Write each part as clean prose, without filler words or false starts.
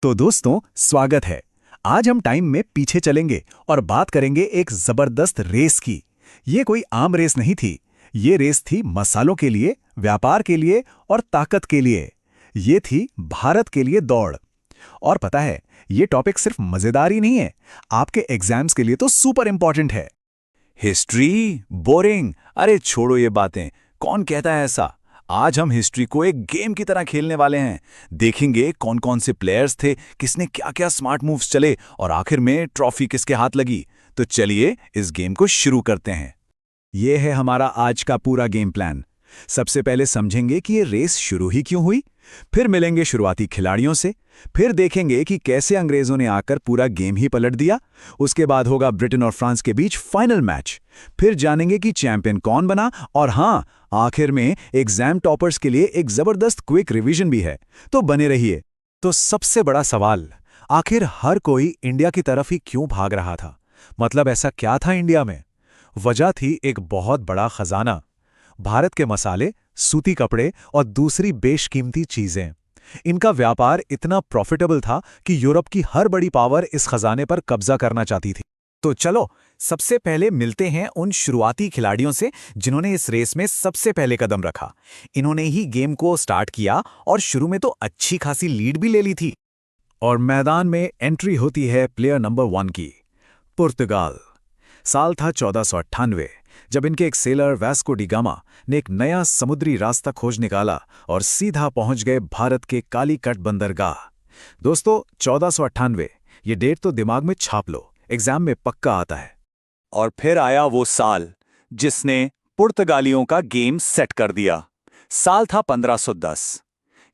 तो दोस्तों, स्वागत है। आज हम टाइम में पीछे चलेंगे और बात करेंगे एक जबरदस्त रेस की। ये कोई आम रेस नहीं थी। ये रेस थी मसालों के लिए, व्यापार के लिए और ताकत के लिए। ये थी भारत के लिए दौड़। और पता है, ये टॉपिक सिर्फ मजेदार ही नहीं है, आपके एग्जाम्स के लिए तो सुपर इंपॉर्टेंट है। History boring? अरे छोड़ो ये बातें, कौन कहता है ऐसा। आज हम हिस्ट्री को एक गेम की तरह खेलने वाले हैं। देखेंगे कौन कौन से प्लेयर्स थे, किसने क्या क्या स्मार्ट मूव्स चले और आखिर में ट्रॉफी किसके हाथ लगी। तो चलिए इस गेम को शुरू करते हैं। ये है हमारा आज का पूरा गेम प्लान। सबसे पहले समझेंगे कि ये रेस शुरू ही क्यों हुई, फिर मिलेंगे शुरुआती खिलाड़ियों से, फिर देखेंगे कि कैसे अंग्रेजों ने आकर पूरा गेम ही पलट दिया। उसके बाद होगा ब्रिटेन और फ्रांस के बीच फाइनल मैच। फिर जानेंगे कि चैंपियन कौन बना, और हाँ, आखिर में एग्जाम टॉपर्स के लिए एक जबरदस्त क्विक रिवीजन भी है। तो बने रहिए। तो सबसे बड़ा सवाल, आखिर हर कोई इंडिया की तरफ ही क्यों भाग रहा था? मतलब ऐसा क्या था इंडिया में? वजह थी एक बहुत बड़ा खजाना। भारत के मसाले, सूती कपड़े और दूसरी बेशकीमती चीजें। इनका व्यापार इतना प्रॉफिटेबल था कि यूरोप की हर बड़ी पावर इस खजाने पर कब्जा करना चाहती थी। तो चलो सबसे पहले मिलते हैं उन शुरुआती खिलाड़ियों से जिन्होंने इस रेस में सबसे पहले कदम रखा। इन्होंने ही गेम को स्टार्ट किया और शुरू में तो अच्छी खासी लीड भी ले ली थी। और मैदान में एंट्री होती है प्लेयर नंबर 1 की। पुर्तगाल। साल था 1498, जब इनके एक सेलर वास्को डी गामा ने एक नया समुद्री रास्ता खोज निकाला और सीधा पहुंच गए भारत के कालीकट बंदरगाह। दोस्तों, 1498, ये डेट तो दिमाग में छाप लो, एग्जाम में पक्का आता है। और फिर आया वो साल जिसने पुर्तगालियों का गेम सेट कर दिया। साल था 1510।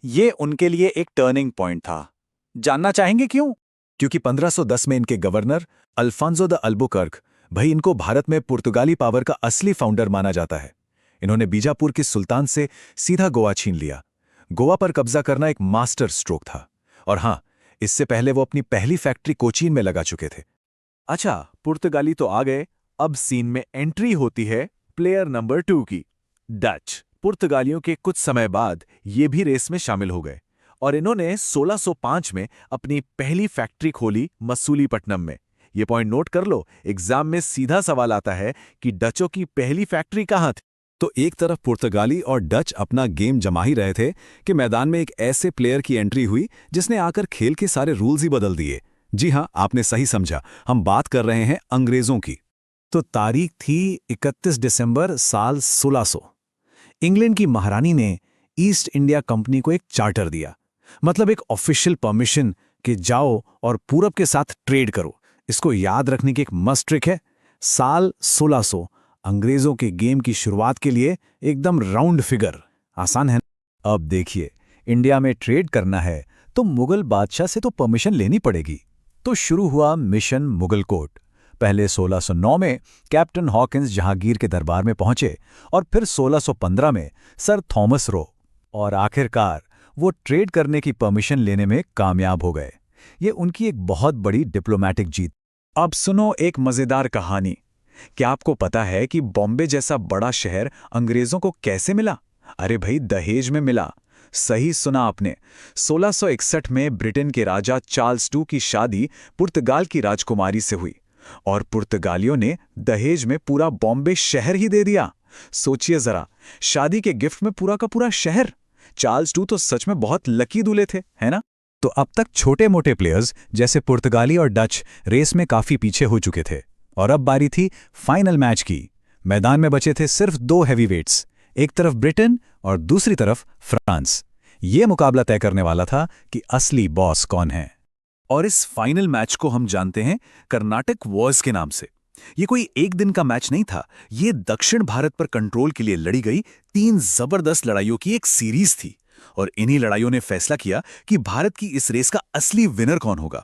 ये उनके लिए एक टर्निंग पॉइंट था। जानना चाहेंगे क्यों? क्योंकि 1510 में इनके गवर्नर अल्फांसो द अल्बुकर्क, भाई इनको भारत में पुर्तगाली पावर का असली फाउंडर माना जाता है। इन्होंने बीजापुर के सुल्तान से सीधा गोवा छीन लिया। गोवा पर कब्जा करना एक मास्टर स्ट्रोक था। और हां, इससे पहले वो अपनी पहली फैक्ट्री कोचीन में लगा चुके थे। अच्छा, पुर्तगाली तो आ गए, अब सीन में एंट्री होती है प्लेयर नंबर 2 की, डच। पुर्तगालियों के कुछ समय बाद ये भी रेस में शामिल हो गए और इन्होंने 1605 में अपनी पहली फैक्ट्री खोली मसूलीपट्टनम में। ये पॉइंट नोट कर लो, एग्जाम में सीधा सवाल आता है कि डचों की पहली फैक्ट्री कहाँ थी। तो एक तरफ पुर्तगाली और डच अपना गेम जमा ही रहे थे कि मैदान में एक ऐसे प्लेयर की एंट्री हुई जिसने आकर खेल के सारे रूल्स ही बदल दिए। जी हां, आपने सही समझा, हम बात कर रहे हैं अंग्रेजों की। तो तारीख थी 31 दिसंबर साल 1600। इंग्लैंड की महारानी ने ईस्ट इंडिया कंपनी को एक चार्टर दिया, मतलब एक ऑफिशियल परमिशन कि जाओ और पूरब के साथ ट्रेड करो। इसको याद रखने की एक मस्ट ट्रिक है। साल 1600 अंग्रेजों के गेम की शुरुआत के लिए एकदम राउंड फिगर। आसान है ना? अब देखिए, इंडिया में ट्रेड करना है तो मुगल बादशाह से तो परमिशन लेनी पड़ेगी। तो शुरू हुआ मिशन मुगलकोट। पहले 1609 में कैप्टन हॉकिंस जहांगीर के दरबार में पहुंचे और फिर 1615 में सर थॉमस रो, और आखिरकार वो ट्रेड करने की परमिशन लेने में कामयाब हो गए। ये उनकी एक बहुत बड़ी डिप्लोमैटिक जीत। अब सुनो एक मजेदार कहानी। क्या आपको पता है कि बॉम्बे जैसा बड़ा शहर अंग्रेजों को कैसे मिला? अरे भाई, दहेज में मिला। सही सुना आपने। 1661 में ब्रिटेन के राजा चार्ल्स II की शादी पुर्तगाल की राजकुमारी से हुई और पुर्तगालियों ने दहेज में पूरा बॉम्बे शहर ही दे दिया। सोचिए जरा, शादी के गिफ्ट में पूरा का पूरा शहर। चार्ल्स II तो सच में बहुत लकी दूल्हे थे, है ना? तो अब तक छोटे मोटे प्लेयर्स जैसे पुर्तगाली और डच रेस में काफी पीछे हो चुके थे और अब बारी थी फाइनल मैच की। मैदान में बचे थे सिर्फ 2 हैवीवेट्स, एक तरफ ब्रिटेन और दूसरी तरफ फ्रांस। ये मुकाबला तय करने वाला था कि असली बॉस कौन है। और इस फाइनल मैच को हम जानते हैं कर्नाटक वॉर्स के नाम से। ये कोई एक दिन का मैच नहीं था, ये दक्षिण भारत पर कंट्रोल के लिए लड़ी गई 3 जबरदस्त लड़ाइयों की एक सीरीज थी। और इन्हीं लड़ाइयों ने फैसला किया कि भारत की इस रेस का असली विनर कौन होगा।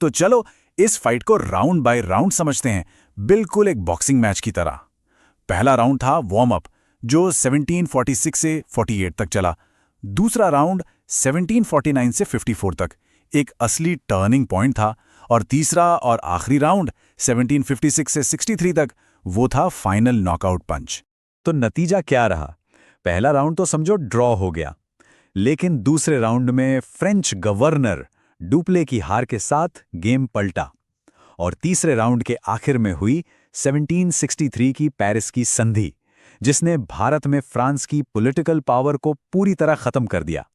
तो चलो इस फाइट को राउंड बाय राउंड समझते हैं, बिल्कुल एक बॉक्सिंग मैच की तरह। पहला राउंड था वार्म अप, जो 1746 से 48 तक चला। दूसरा राउंड 1749 से 54 तक, एक असली टर्निंग पॉइंट था। और तीसरा और आखिरी राउंड 1756 से 63 तक, वो था फाइनल नॉकआउट पंच। तो नतीजा क्या रहा? पहला राउंड तो समझो ड्रॉ हो गया, लेकिन दूसरे राउंड में फ्रेंच गवर्नर डुप्ले की हार के साथ गेम पलटा और तीसरे राउंड के आखिर में हुई 1763 की पेरिस की संधि, जिसने भारत में फ्रांस की पॉलिटिकल पावर को पूरी तरह खत्म कर दिया।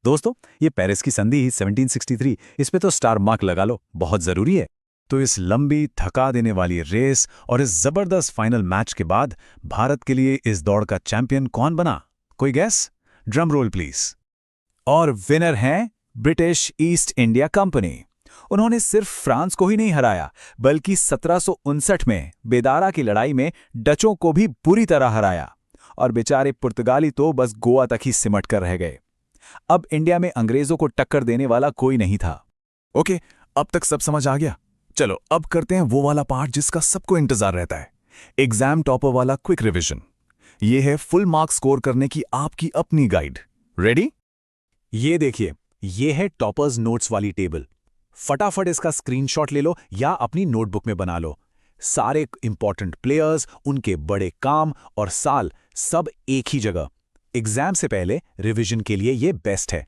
दोस्तों, ये पेरिस की संधि 1763, इस पे तो स्टार मार्क लगा लो, बहुत जरूरी है। तो इस लंबी थका देने वाली रेस और इस जबरदस्त फाइनल मैच के बाद भारत के लिए इस दौड़ का चैंपियन कौन बना? कोई गैस? Drum roll please. और विनर हैं ब्रिटिश ईस्ट इंडिया कंपनी। उन्होंने सिर्फ फ्रांस को ही नहीं हराया, बल्कि 1759 में बेदारा की लड़ाई में डचों को भी बुरी तरह हराया। और बेचारे पुर्तगाली तो बस गोवा तक ही सिमट कर रह गए। अब इंडिया में अंग्रेजों को टक्कर देने वाला कोई नहीं था। ओके, अब तक सब समझ आ गया। चलो अब करते हैं वो वाला पार्ट जिसका सबको इंतजार रहता है, एग्जाम टॉपर वाला क्विक रिवीजन। ये है फुल मार्क्स स्कोर करने की आपकी अपनी गाइड। रेडी? ये देखिए, ये है टॉपर्स नोट्स वाली टेबल। फटाफट इसका स्क्रीनशॉट ले लो या अपनी नोटबुक में बना लो। सारे इंपॉर्टेंट प्लेयर्स, उनके बड़े काम और साल, सब एक ही जगह। एग्जाम से पहले रिवीजन के लिए ये बेस्ट है।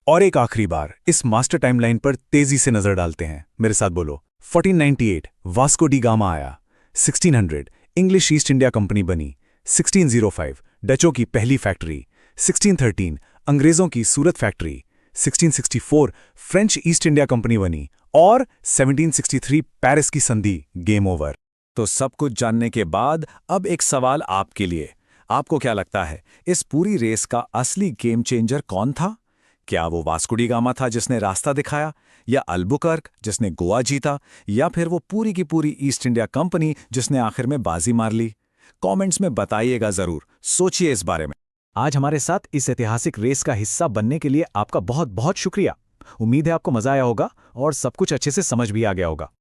और एक आखिरी बार इस मास्टर टाइमलाइन पर तेजी से नजर डालते हैं। मेरे साथ बोलो। 1498 वास्को डी गामा आया। 1600 इंग्लिश ईस्ट इंडिया कंपनी बनी। 1605 डचों की पहली फैक्ट्री। 1613 अंग्रेजों की Surat factory. 1664 French East India Company बनी। और 1763 पेरिस की संधि। Game over. तो सब कुछ जानने के बाद अब एक सवाल आपके लिए। आपको क्या लगता है, इस पूरी रेस का असली गेम चेंजर कौन था? क्या वो वास्को डी गामा था जिसने रास्ता दिखाया, या अल्बुकर्क जिसने गोवा जीता, या फिर वो पूरी की पूरी ईस्ट इंडिया कंपनी जिसने आखिर में बाजी मार ली? कमेंट्स में बताइएगा जरूर, सोचिए इस बारे में। आज हमारे साथ इस ऐतिहासिक रेस का हिस्सा बनने के लिए आपका बहुत बहुत शुक्रिया। उम्मीद है आपको मजा आया होगा और सब कुछ अच्छे से समझ भी आ गया होगा।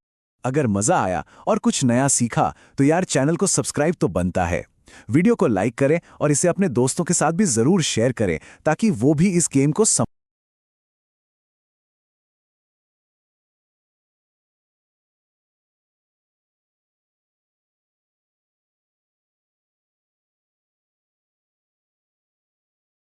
अगर मजा आया और कुछ नया सीखा तो यार चैनल को सब्सक्राइब तो बनता है। वीडियो को लाइक करें और इसे अपने दोस्तों के साथ भी जरूर शेयर करें ताकि वो भी इस गेम को